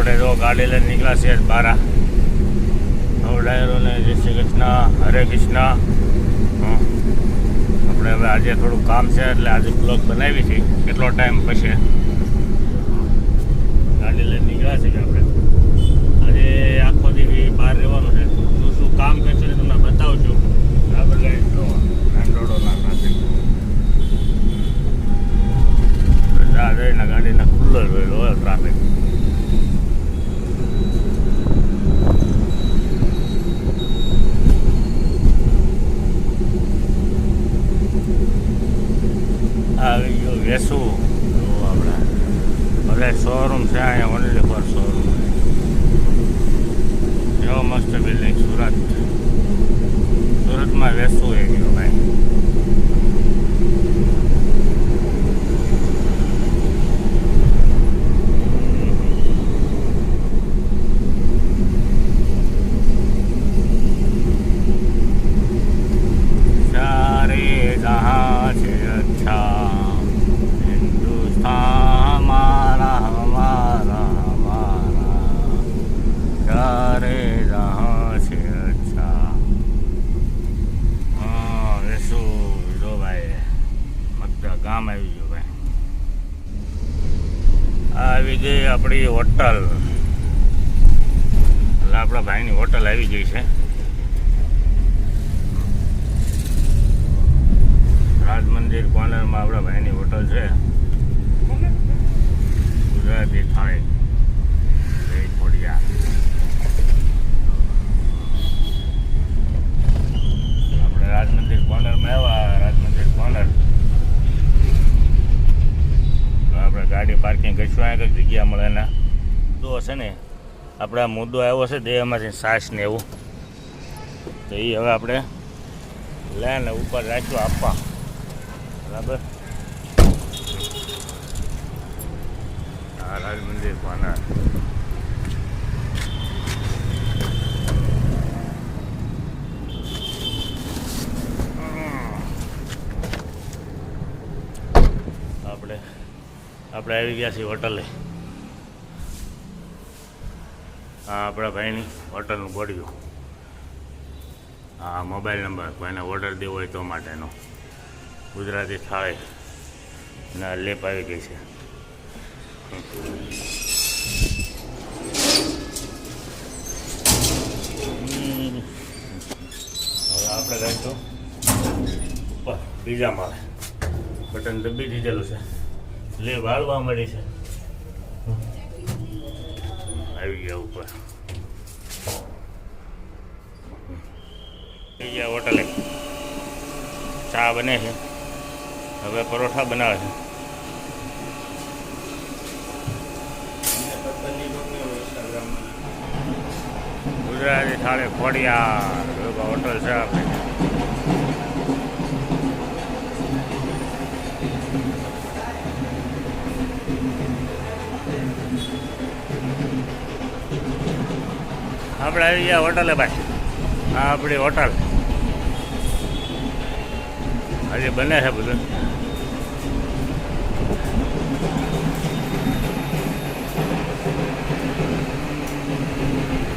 આપણે જો ગાડી લઈને નીકળ્યા છીએ બારા ડાયરોને જય શ્રી કૃષ્ણ, હરે કૃષ્ણ. આપણે હવે આજે થોડું કામ છે એટલે આજે બ્લોગ બનાવી છે. કેટલો ટાઈમ પછી ગાડી લઈને નીકળ્યા છે કે આપણે આજે આખો દિવસ બહાર રહેવાનું છે. શું શું કામ કરશે ને તમને બતાવું છું. આગળ ગાડી જોવા નાંદોડો નાખે જઈને ગાડીના ખુલ્લો જ હોય ટ્રાફિક. આવી ગયો વેસું આપણે ભલે શોરૂમ છે અહીંયા ઓનલી ફોર શોરૂમ. એવો મસ્ત બિલ્ડિંગ સુરતમાં વેસું એ ગયો ભાઈ. આવી ગઈ આપણી હોટલ. એટલે આપણા ભાઈની હોટલ આવી ગઈ છે. રાજ મંદિર કોર્નરમાં આપણા ભાઈની હોટલ છે. ગુજરાતી થાળી જય ખોડિયા. આપણે રાજ મંદિર કોર્નરમાં આવ્યા. રાજ મંદિર કોર્નર આપણે ગાડી પાર્કિંગ કરીશું. અહીંયા કંઈક જગ્યા મળે ને મુદ્દો હશે ને આપણે મુદ્દો આવ્યો છે દેહમાંથી સાસ ને એવું, તો એ હવે આપણે લઈને ઉપર રાખ્યું આપવા. બરાબર. રાજ મંદિર કોર્નર આપણે આવી ગયા છીએ હોટલે. હા, આપણા ભાઈની હોટલનું બોડ્યું. હા, મોબાઈલ નંબર કોઈને ઓર્ડર દેવો હોય તો માટેનો. ગુજરાતી થાળી ના લેપ આવી ગઈ છે. હવે આપણે ગાઈશું ઉપર બીજા માળે. બટન દબી દીધેલું છે. લે વાળવા મળી છે. આવી ગયા ઉપર. ગયા હોટલે ચા બને છે. હવે પરોઠા બનાવે છે. ગુજરાતી થાળી ખોડિયાર હોટલ છે આપણે. આપણે આવી ગયા હોટલે ભાઈ. આ આપણી હોટલ હજી બને છે બધું.